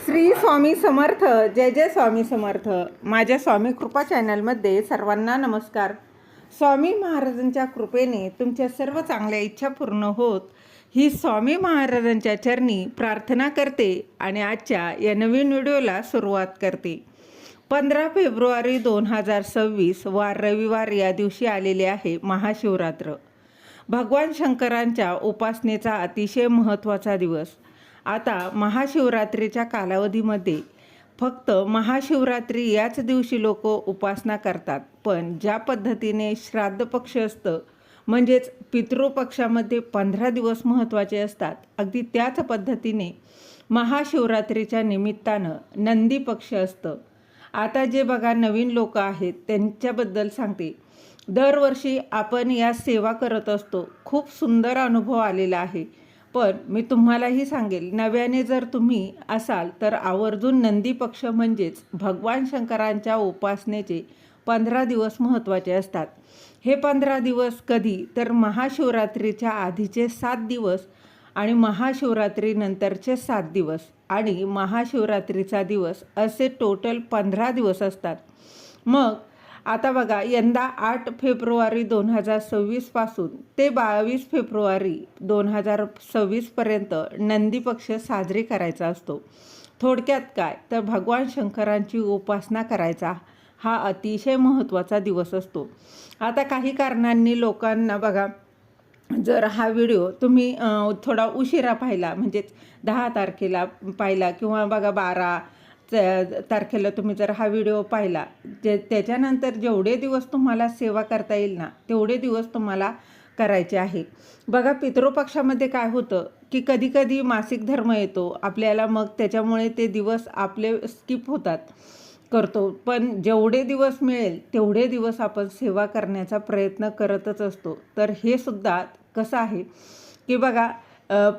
श्री स्वामी समर्थ. जय जय स्वामी समर्थ. माझ्या स्वामी कृपा चॅनलमध्ये सर्वांना नमस्कार. स्वामी महाराजांच्या कृपेने तुमच्या सर्व चांगल्या इच्छा पूर्ण होत ही स्वामी महाराजांच्या चरणी प्रार्थना करते आणि आजच्या या नवीन व्हिडिओला सुरुवात करते. 15 फेब्रुवारी 2026 वार रविवार या दिवशी आलेले आहे महाशिवरात्र. भगवान शंकरांच्या उपासनेचा अतिशय महत्त्वाचा दिवस. आता महाशिवरात्रीच्या कालावधीमध्ये फक्त महाशिवरात्री याच दिवशी लोक उपासना करतात, पण ज्या पद्धतीने श्राद्ध पक्ष असतं म्हणजेच पितृपक्षामध्ये 15 दिवस महत्त्वाचे असतात, अगदी त्याच पद्धतीने महाशिवरात्रीच्या निमित्तानं नंदी पक्ष असतं. आता जे बघा नवीन लोक आहेत त्यांच्याबद्दल सांगते. दरवर्षी आपण या सेवा करत असतो, खूप सुंदर अनुभव आलेला आहे. पण मी तुम्हालाही सांगेल, नव्याने जर तुम्ही असाल तर आवर्जून नंदी पक्ष म्हणजेच भगवान शंकरांच्या उपासनेचे 15 दिवस महत्त्वाचे असतात. हे 15 दिवस कधी तर महाशिवरात्रीच्या आधीचे 7 दिवस आणि महाशिवरात्रीनंतरचे 7 दिवस आणि महाशिवरात्रीचा दिवस असे टोटल 15 दिवस असतात. मग आता बघा, यंदा 8 फेब्रुवारी 2026 पासून ते 22 फेब्रुवारी 2026 पर्यंत नंदी पक्ष साजरी करायचा असतो. थोडक्यात काय तर भगवान शंकरांची उपासना करायचा हा अतिशय महत्त्वाचा दिवस असतो. आता काही कारणांनी लोकांना बघा, जर हा व्हिडिओ तुम्ही थोडा उशिरा पाहिला, म्हणजेच 10 तारखेला पाहिला किंवा बघा 12 तारखेला तुम्ही जर हा व्हिडिओ पाहिला, त्याच्यानंतर जेवढे दिवस तुम्हाला सेवा करता येईल ना तेवढे दिवस तुम्हाला करायचे आहे. बघा, पितृपक्षामध्ये काय होतं की कधी कधी मासिक धर्म येतो आपल्याला, मग त्याच्यामुळे ते दिवस आपले स्किप करतो. पण जेवढे दिवस मिळेल तेवढे दिवस आपण सेवा करण्याचा प्रयत्न करतच असतो. तर हे सुद्धा कसं आहे की बघा,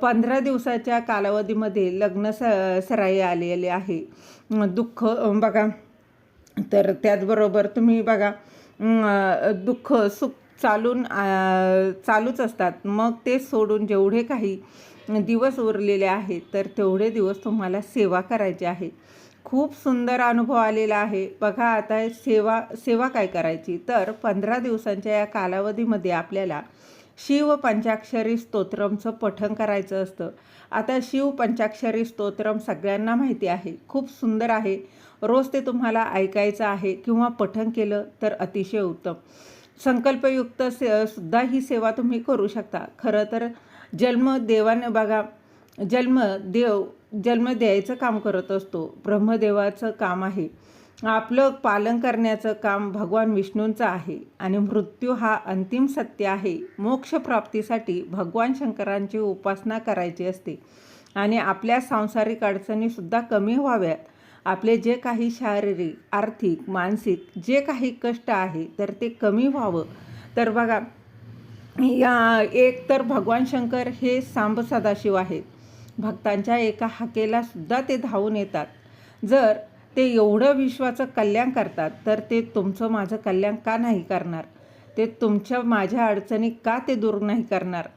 15 दिवसाच्या कालावधीमध्ये लग्न सराई आलेले आहे. दुःख बघा, तर त्याचबरोबर तुम्ही बघा दुःख सुख चालूच असतात. मग ते सोडून जेवढे काही दिवस उरलेले आहेत तर तेवढे दिवस तुम्हाला सेवा करायची आहे. खूप सुंदर अनुभव आलेला आहे. बघा, आता सेवा काय करायची तर 15 दिवसांच्या या कालावधीमध्ये आपल्याला शिव पंचाक्षरी स्तोत्रमचं पठण करायचं असतं. आता शिव पंचाक्षरी स्तोत्रम सगळ्यांना माहिती आहे, खूप सुंदर आहे. रोज ते तुम्हाला ऐकायचं आहे किंवा पठण केलं तर अतिशय उत्तम. संकल्पयुक्त सुद्धा ही सेवा तुम्ही करू शकता. खरं तर देवानं बघा, जन्म द्यायचं काम करत असतो, ब्रह्मदेवाचं काम आहे. आपलं पालन करण्याचं काम भगवान विष्णूंचं आहे आणि मृत्यू हा अंतिम सत्य आहे. मोक्षप्राप्तीसाठी भगवान शंकरांची उपासना करायची असते आणि आपल्या सांसारिक अडचणीसुद्धा कमी व्हाव्यात. आपले जे काही शारीरिक, आर्थिक, मानसिक जे काही कष्ट आहे तर ते कमी व्हावं. तर बघा, एक तर भगवान शंकर हे सांब सदाशिव आहेत. भक्तांच्या एका हाकेला सुद्धा ते धावून येतात. जर ते एवढं विश्वाचं कल्याण करतात तर ते तुमचं माझं कल्याण का नाही करणार? ते तुमच्या माझ्या अडचणी का ते दूर नाही करणार?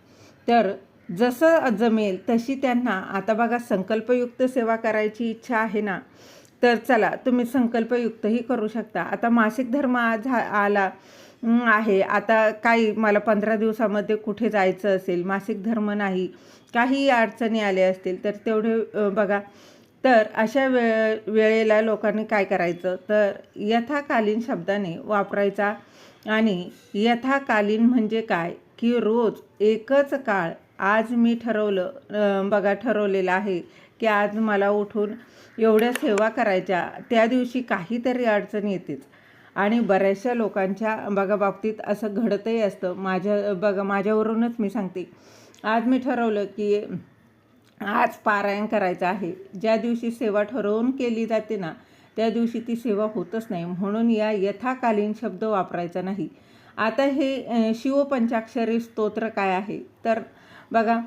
तर जसं जमेल तशी त्यांना आता बघा, संकल्पयुक्त सेवा करायची इच्छा आहे ना, तर चला तुम्ही संकल्पयुक्तही करू शकता. आता मासिक धर्म आज आला आहे. आता काही मला 15 दिवसामध्ये कुठे जायचं असेल, मासिक धर्म नाही, काही अडचणी आल्या असतील तर तेवढे बघा, तर अशा वेळेला लोकांनी काय करायचं तर यथाकालीन शब्दाने वापरायचा. आणि यथाकालीन म्हणजे काय की रोज एकच काळ, आज मी ठरवलेलं आहे की आज मला उठून एवढ्या सेवा करायच्या. त्या दिवशी काहीतरी अडचण येतेच आणि बऱ्याचशा लोकांच्या बघा बाबतीत असं घडतही असतं. माझ्यावरूनच मी सांगते. आज मी ठरवलं की आज पारायण करायचं आहे. ज्या दिवशी सेवा ठरवून केली जाते ना त्या दिवशी ती सेवा होतच नाही, म्हणून या यथाकालीन शब्द वापरायचा नाही. आता हे शिवपंचाक्षरी स्तोत्र काय आहे तर बघा,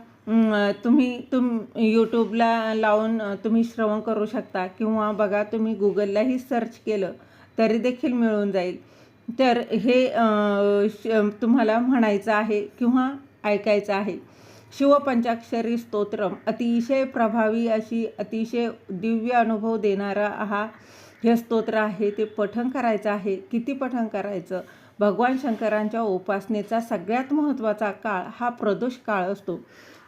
तुम्ही यूट्यूबला लावून तुम्ही श्रवण करू शकता किंवा बघा तुम्ही गुगललाही सर्च केलं तरी देखील मिळून जाईल. तर हे तुम्हाला म्हणायचं आहे किंवा ऐकायचं आहे. शिवपंचाक्षरी स्तोत्रम अतिशय प्रभावी अशी अतिशय दिव्य अनुभव देणारा हे स्तोत्र आहे. ते पठण करायचं आहे. किती पठण करायचं? भगवान शंकरांच्या उपासनेचा सगळ्यात महत्त्वाचा काळ हा प्रदोष काळ असतो.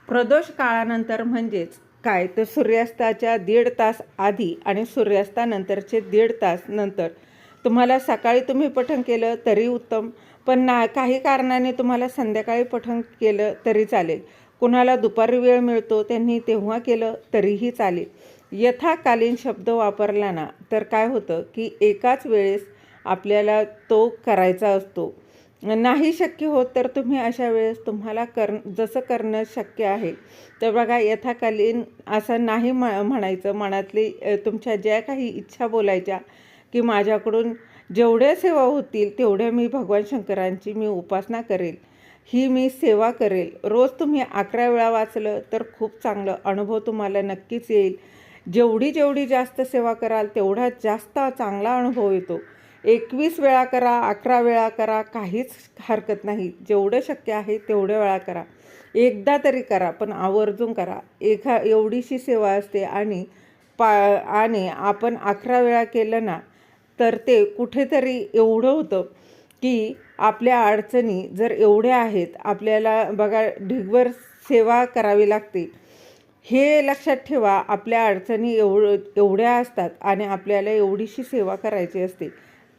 प्रदोष काळानंतर म्हणजेच काय तर सूर्यास्ताच्या 1.5 तास आधी आणि सूर्यास्तानंतरचे 1.5 तास नंतर तुम्हाला सकाळी तुम्ही पठण केलं तरी उत्तम, पण काही कारणाने तुम्हाला संध्याकाळी पठण केलं तरी चालेल. कुणाला दुपारी वेळ मिळतो त्यांनी तेव्हा केलं तरीही चालेल. यथाकालीन शब्द वापरला ना तर काय होतं की एकाच वेळेस आपल्याला तो करायचा असतो. नाही शक्य होत तर तुम्ही अशा वेळेस तुम्हाला जसं करणं शक्य आहे तर बघा यथाकालीन असं नाही म्हणायचं. मनातली तुमच्या ज्या काही इच्छा बोलायच्या की माझ्याकडून जेवढ्या सेवा होतील तेवढ्या मी भगवान शंकरांची मी उपासना करेल, ही मी सेवा करेल. रोज तुम्ही 11 वेळा वाचलं तर खूप चांगलं अनुभव तुम्हाला नक्कीच येईल. जेवढी जास्त सेवा कराल तेवढा जास्त चांगला अनुभव येतो. 21 वेळा करा, 11 वेळा करा, काहीच हरकत नाही. जेवढं शक्य आहे तेवढ्या वेळा करा. एकदा तरी करा, पण आवर्जून करा. एवढीशी सेवा असते आणि आपण 11 वेळा केलं ना तर ते कुठेतरी एवढं होतं की आपल्या अडचणी जर एवढ्या आहेत, आपल्याला बघा ढिगभर सेवा करावी लागते. हे लक्षात ठेवा. आपल्या अडचणी एवढ्या असतात आणि आपल्याला एवढीशी सेवा करायची असते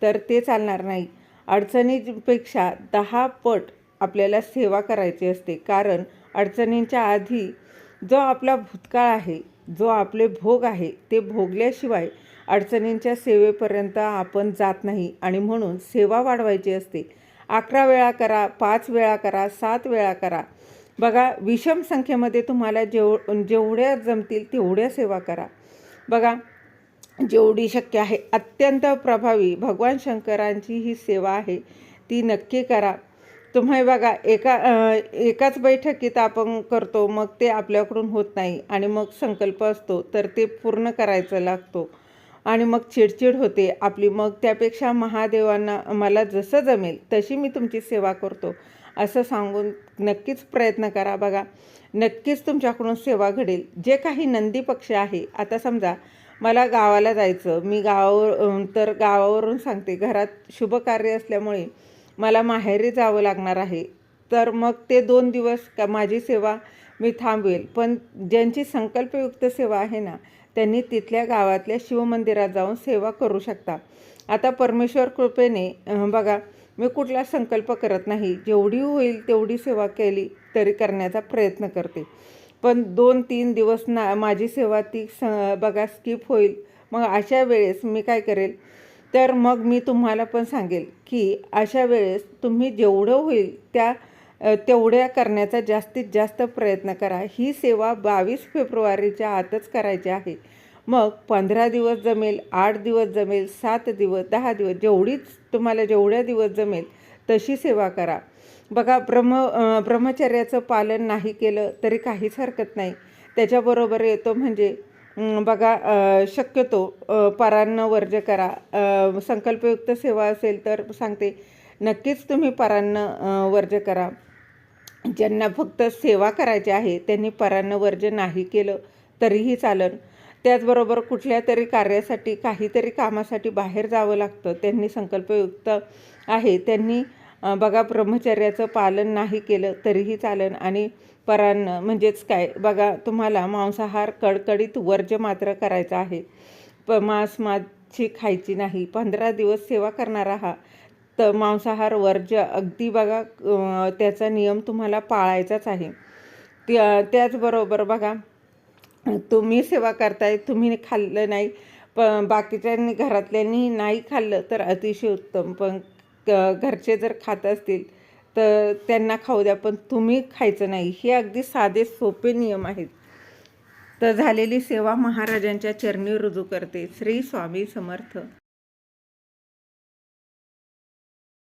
तर ते चालणार नाही. अडचणीपेक्षा 10 पट आपल्याला सेवा करायची असते. कारण अडचणींच्या आधी जो आपला भूतकाळ आहे, जो आपले भोग आहे, ते भोगल्याशिवाय अडचणींच्या सेवेपर्यंत आपण जात नाही. आणि म्हणून सेवा वाढवायची असते. 11 वेळा करा, 5 वेळा करा, 7 वेळा करा. बघा विषम संख्येमध्ये तुम्हाला जेवढ्या जमतील तेवढ्या सेवा करा. बघा जेवढी शक्य आहे अत्यंत प्रभावी भगवान शंकरांची ही सेवा आहे ती नक्की करा. तुम्ही बघा एकाच बैठकीत आपण करतो, मग ते आपल्याकडून होत नाही आणि मग संकल्प असतो तर ते पूर्ण करायचं लागतो आणि मग चिडचिड होते आपली. मग त्यापेक्षा महादेवांना मला जसं जमेल तशी मी तुमची सेवा करतो असं सांगून नक्कीच प्रयत्न करा. बघा नक्कीच तुमच्याकडून सेवा घडेल. जे काही नंदी पक्ष आहे, आता समजा मला गावाला जायचं, मी गावावरून सांगते, घरात शुभ कार्य असल्यामुळे मला माहेरी जावं लागणार आहे, तर मग ते 2 दिवस माझी सेवा मी थांबवेल. पण ज्यांची संकल्पयुक्त सेवा आहे ना त्यांनी तिथल्या गावातल्या शिवमंदिरात जाऊन सेवा करू शकता. आता परमेश्वर कृपेने बघा मी कुठला संकल्प करत नाही. जेवढी होईल तेवढी सेवा केली तरी करण्याचा प्रयत्न करते. पण 2-3 दिवस माझी सेवा ती बघा स्किप होईल. मग अशा वेळेस मी काय करेल तर मग मी तुम्हाला पण सांगेल की अशा वेळेस तुम्ही जेवढं होईल तेवढ्या करण्याचा जास्तीत जास्त प्रयत्न करा. ही सेवा 22 फेब्रुवारीच्या आतच करायची आहे. मग 15 दिवस जमेल, 8 दिवस जमेल, 7 दिवस, 10 दिवस, जेवढ्या दिवस जमेल तशी सेवा करा. बघा ब्रह्मचर्याचं पालन नाही केलं तरी काहीच हरकत नाही. त्याच्याबरोबर येतो म्हणजे बघा शक्यतो परान्न वर्ज्य करा. संकल्पयुक्त सेवा असेल तर सांगते नक्कीच तुम्ही परान्न वर्ज्य करा. ज्यांना फक्त सेवा करायची आहे त्यांनी परान्न वर्ज्य नाही केलं तरीही चालेल. त्याचबरोबर कुठल्या तरी कार्यासाठी काहीतरी कामासाठी बाहेर जावं लागतं, त्यांनी संकल्पयुक्त आहे त्यांनी बघा ब्रह्मचर्याचं पालन नाही केलं तरीही चालेल. आणि परान्न म्हणजेच काय बघा तुम्हाला मांसाहार कडकडीत वर्ज्य मात्र करायचा आहे. मांस माछी खायची नाही. 15 दिवस सेवा करणार आहात तर मांसाहार वर्ज्य अगदी बघा त्याचा नियम तुम्हाला पाळायचाच आहे. त्याचबरोबर बघा तुम्ही सेवा करताय, तुम्ही खाल्लं नाही पण बाकीच्यांनी घरातल्यांनी नाही खाल्लं तर अतिशय उत्तम. पण घरचे जर खात असतील तर त्यांना खाऊ द्या, पण तुम्ही खायचं नाही. हे अगदी साधे सोपे नियम आहेत. तर झालेली सेवा महाराजांच्या चरणी रुजू करते. श्री स्वामी समर्थ.